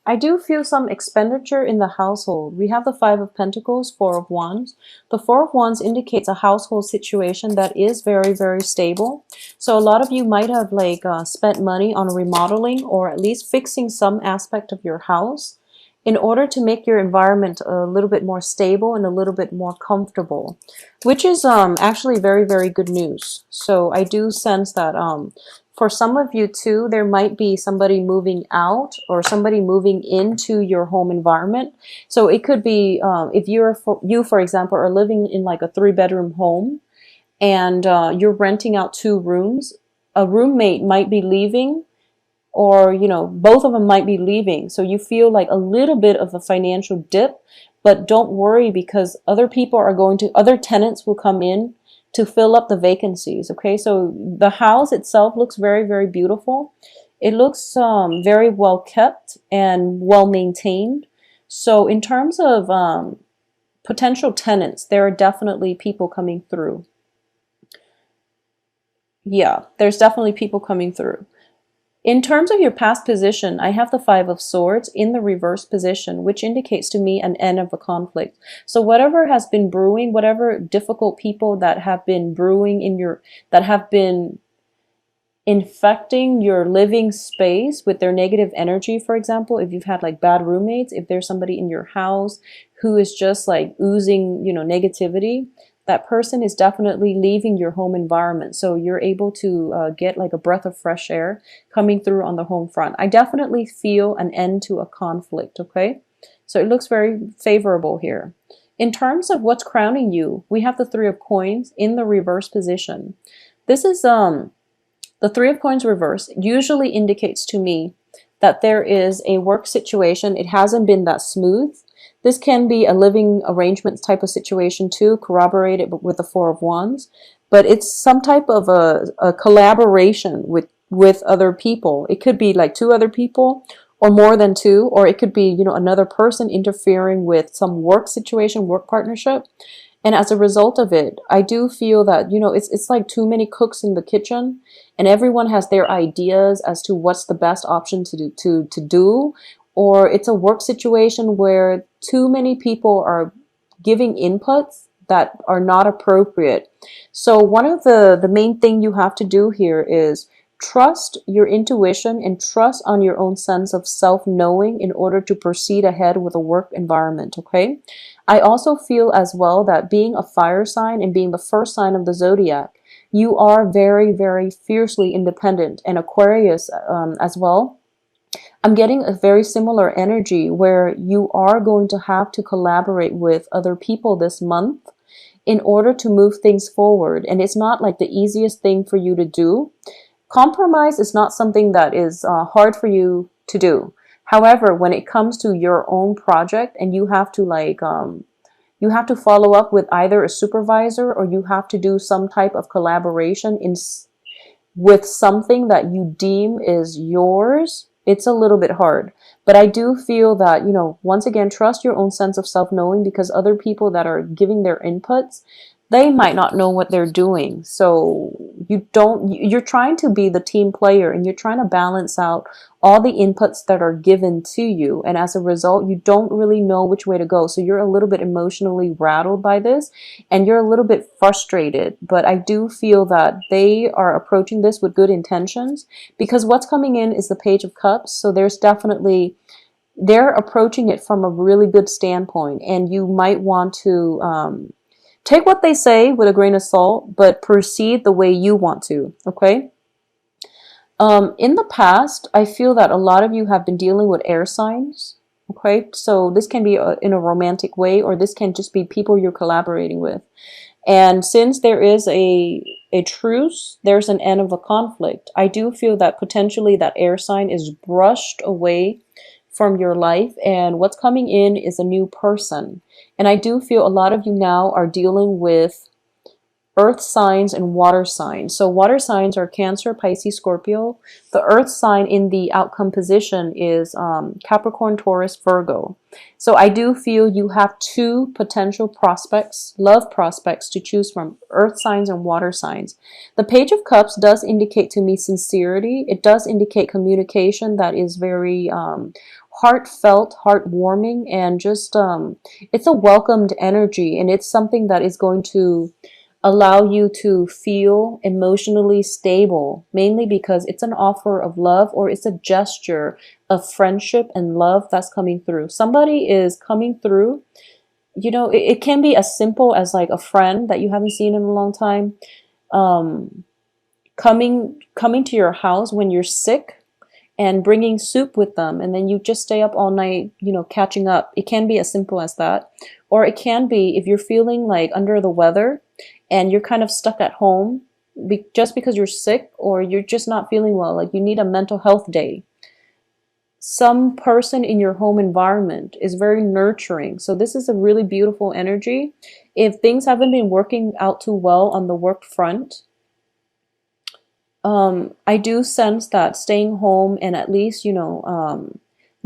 I do feel some expenditure in the household. We have the Five of Pentacles, Four of Wands. The Four of Wands indicates a household situation that is very, very stable. So a lot of you might have like spent money on remodeling or at least fixing some aspect of your house in order to make your environment a little bit more stable and a little bit more comfortable, which is actually very, very good news. So I do sense that for some of you too, there might be somebody moving out or somebody moving into your home environment. So it could be if for example, are living in like a 3-bedroom home and you're renting out 2 rooms, a roommate might be leaving, or both of them might be leaving, so you feel like a little bit of a financial dip. But don't worry, because other tenants will come in to fill up the vacancies. Okay, so the house itself looks very, very beautiful. It looks very well kept and well maintained. So in terms of potential tenants, there are definitely people coming through. Yeah, there's definitely people coming through. In terms of your past position, I have the Five of Swords in the reverse position, which indicates to me an end of a conflict. So whatever has been brewing, whatever difficult people that have been that have been infecting your living space with their negative energy, for example, if you've had like bad roommates, if there's somebody in your house who is just like oozing, negativity, that person is definitely leaving your home environment. So you're able to get like a breath of fresh air coming through on the home front. I definitely feel an end to a conflict, okay? So it looks very favorable here. In terms of what's crowning you, we have the Three of Coins in the reverse position. This is the Three of Coins reverse usually indicates to me that there is a work situation. It hasn't been that smooth. This can be a living arrangements type of situation too, corroborated with the Four of Wands. But it's some type of a collaboration with other people. It could be like 2 other people or more than 2, or it could be, another person interfering with some work situation, work partnership. And as a result of it, I do feel that, it's like too many cooks in the kitchen, and everyone has their ideas as to what's the best option to do. Or it's a work situation where too many people are giving inputs that are not appropriate. So one of the main thing you have to do here is trust your intuition and trust on your own sense of self-knowing in order to proceed ahead with a work environment, okay? I also feel as well that being a fire sign and being the first sign of the zodiac, you are very, very fiercely independent, and Aquarius as well. I'm getting a very similar energy where you are going to have to collaborate with other people this month in order to move things forward. And it's not like the easiest thing for you to do. Compromise is not something that is hard for you to do. However, when it comes to your own project and you have to you have to follow up with either a supervisor, or you have to do some type of collaboration with something that you deem is yours, it's a little bit hard. But I do feel that, once again, trust your own sense of self-knowing, because other people that are giving their inputs, they might not know what they're doing. So you're trying to be the team player, and you're trying to balance out all the inputs that are given to you. And as a result, you don't really know which way to go. So you're a little bit emotionally rattled by this, and you're a little bit frustrated. But I do feel that they are approaching this with good intentions, because what's coming in is the Page of Cups. So they're approaching it from a really good standpoint, and you might want to take what they say with a grain of salt, but proceed the way you want to, okay? In the past, I feel that a lot of you have been dealing with air signs, okay? So this can be in a romantic way, or this can just be people you're collaborating with. And since there is a truce, there's an end of a conflict. I do feel that potentially that air sign is brushed away from your life, and what's coming in is a new person. And I do feel a lot of you now are dealing with earth signs and water signs. So water signs are Cancer, Pisces, Scorpio. The earth sign in the outcome position is Capricorn, Taurus, Virgo. So I do feel you have 2 potential prospects, love prospects, to choose from: earth signs and water signs. The Page of Cups does indicate to me sincerity. It does indicate communication that is very heartfelt, heartwarming, and just it's a welcomed energy, and it's something that is going to allow you to feel emotionally stable, mainly because it's an offer of love, or it's a gesture of friendship and love that's coming through. Somebody is coming through. It can be as simple as like a friend that you haven't seen in a long time, um, coming to your house when you're sick and bringing soup with them, and then you just stay up all night, catching up. It can be as simple as that. Or it can be if you're feeling like under the weather and you're kind of stuck at home just because you're sick, or you're just not feeling well, like you need a mental health day. Some person in your home environment is very nurturing. So this is a really beautiful energy. If things haven't been working out too well on the work front, I do sense that staying home and at least,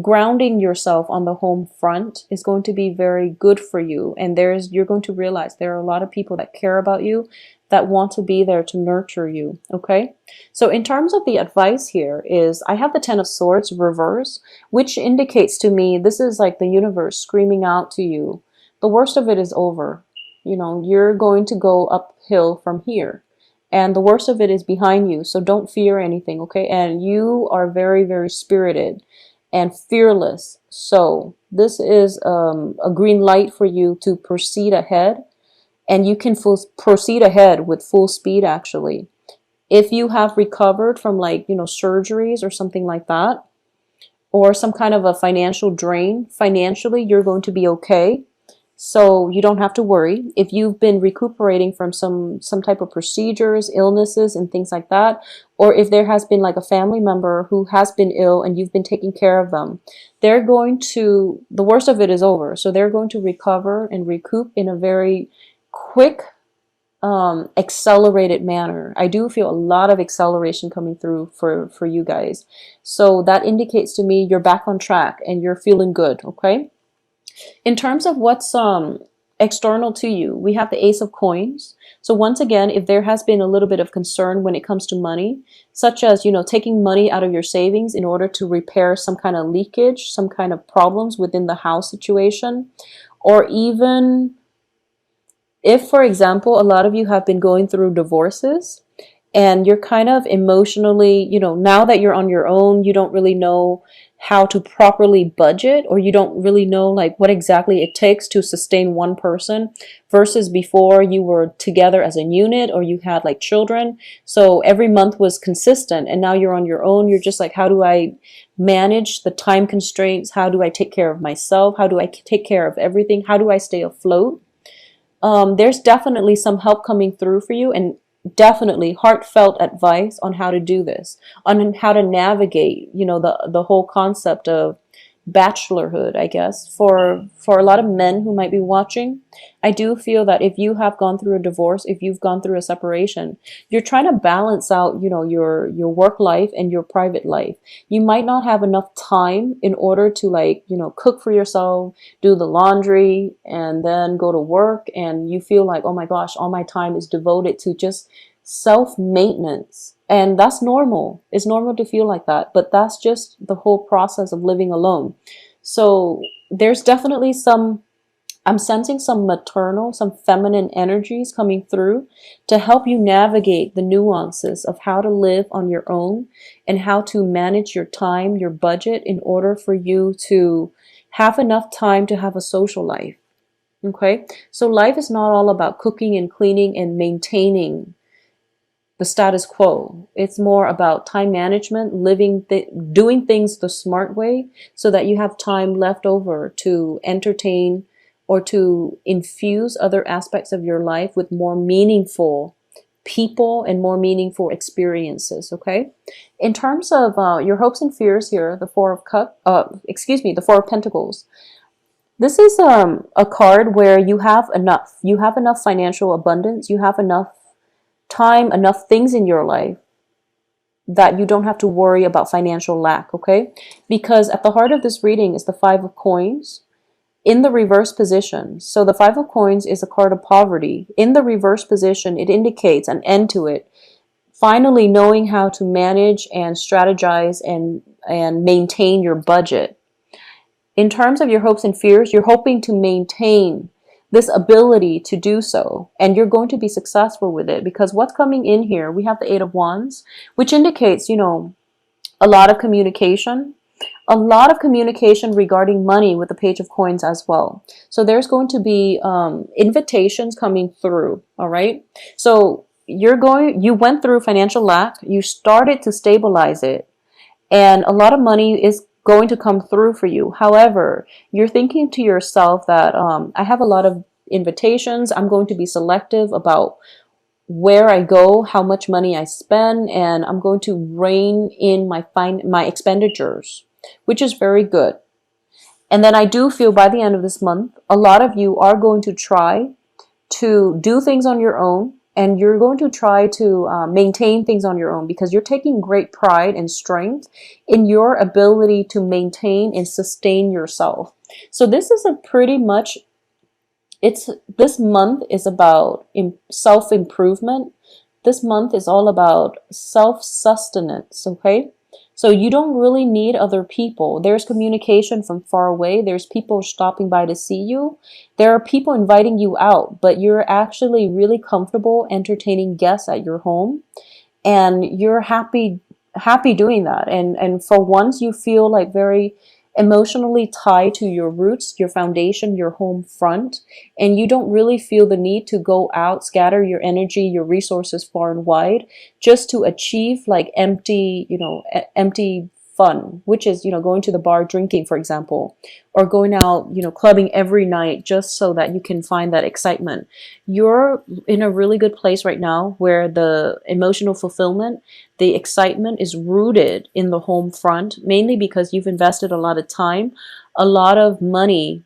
grounding yourself on the home front is going to be very good for you. And you're going to realize there are a lot of people that care about you, that want to be there to nurture you. Okay. So in terms of the advice here is, I have the 10 of Swords reverse, which indicates to me this is like the universe screaming out to you. The worst of it is over. You're going to go uphill from here. And the worst of it is behind you. So don't fear anything, okay? And you are very, very spirited and fearless. So this is a green light for you to proceed ahead. And you can proceed ahead with full speed, actually. If you have recovered from like, surgeries or something like that, or some kind of a financial drain, financially, you're going to be okay. So you don't have to worry. If you've been recuperating from some type of procedures, illnesses, and things like that, or if there has been like a family member who has been ill and you've been taking care of them, the worst of it is over. So they're going to recover and recoup in a very quick, accelerated manner. I do feel a lot of acceleration coming through for you guys. So that indicates to me you're back on track and you're feeling good, okay? In terms of what's external to you, we have the Ace of Coins. So once again, if there has been a little bit of concern when it comes to money, such as, taking money out of your savings in order to repair some kind of leakage, some kind of problems within the house situation, or even if, for example, a lot of you have been going through divorces and you're kind of emotionally, now that you're on your own, you don't really know how to properly budget, or you don't really know like what exactly it takes to sustain one person versus before you were together as a unit, or you had like children. So every month was consistent, and now you're on your own. You're just like, how do I manage the time constraints? How do I take care of myself? How do I take care of everything? How do I stay afloat? There's definitely some help coming through for you, and definitely heartfelt advice on how to do this, on how to navigate, the whole concept of bachelorhood, I guess. For a lot of men who might be watching, I do feel that if you have gone through a divorce, if you've gone through a separation, you're trying to balance out, your work life and your private life. You might not have enough time in order to like, cook for yourself, do the laundry, and then go to work, and you feel like, oh my gosh, all my time is devoted to just self-maintenance. And that's normal. It's normal to feel like that, but that's just the whole process of living alone. So there's definitely I'm sensing some maternal, some feminine energies coming through to help you navigate the nuances of how to live on your own and how to manage your time, your budget, in order for you to have enough time to have a social life. Okay? So life is not all about cooking and cleaning and maintaining the status quo. It's more about time management, doing things the smart way so that you have time left over to entertain or to infuse other aspects of your life with more meaningful people and more meaningful experiences, okay? In terms of your hopes and fears here, the the Four of Pentacles. This is a card where you have enough. You have enough financial abundance. You have enough time, enough things in your life that you don't have to worry about financial lack, okay? Because at the heart of this reading is the Five of Coins in the reverse position. So the Five of Coins is a card of poverty. In the reverse position, it indicates an end to it. Finally knowing how to manage and strategize and maintain your budget. In terms of your hopes and fears, you're hoping to maintain this ability to do so, and you're going to be successful with it, because what's coming in here, we have the Eight of Wands, which indicates, a lot of communication, regarding money with the Page of Coins as well. So there's going to be invitations coming through. All right. So you went through financial lack, you started to stabilize it, and a lot of money is going to come through for you. However, you're thinking to yourself that I have a lot of invitations. I'm going to be selective about where I go, how much money I spend, and I'm going to rein in my expenditures, which is very good. And then I do feel by the end of this month, a lot of you are going to try to do things on your own, and you're going to try to maintain things on your own, because you're taking great pride and strength in your ability to maintain and sustain yourself. So this is a pretty much, this month is about self-improvement. This month is all about self-sustenance, okay? So you don't really need other people. There's communication from far away. There's people stopping by to see you. There are people inviting you out, but you're actually really comfortable entertaining guests at your home, and you're happy doing that. And for once, you feel like very emotionally tied to your roots, your foundation, your home front, and you don't really feel the need to go out, scatter your energy, your resources far and wide, just to achieve like empty fun, which is, going to the bar, drinking, for example, or going out, clubbing every night just so that you can find that excitement. You're in a really good place right now where the emotional fulfillment, the excitement is rooted in the home front, mainly because you've invested a lot of time, a lot of money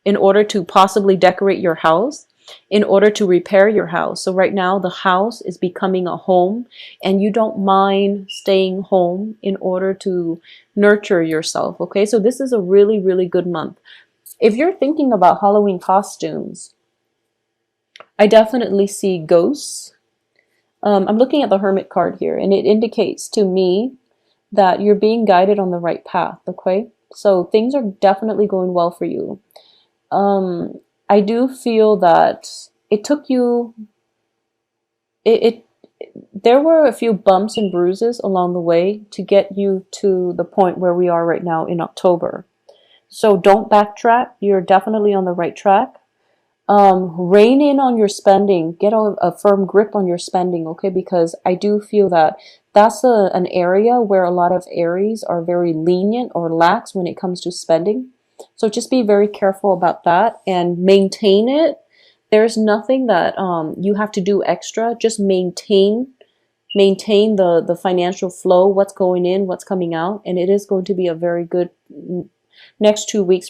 in order to possibly decorate your house, in order to repair your house. So right now the house is becoming a home, and you don't mind staying home in order to nurture yourself. Okay, so this is a really, really good month. If you're thinking about Halloween costumes, I definitely see ghosts. I'm looking at the Hermit card here, and it indicates to me that you're being guided on the right path. Okay, so things are definitely going well for you. I do feel that it took you, there were a few bumps and bruises along the way to get you to the point where we are right now in October. So don't backtrack. You're definitely on the right track. Rein in on your spending. Get a firm grip on your spending, okay? Because I do feel that that's an area where a lot of Aries are very lenient or lax when it comes to spending. So just be very careful about that and maintain it. There's nothing that you have to do extra. Just maintain the financial flow, what's going in, what's coming out, and it is going to be a very good next 2 weeks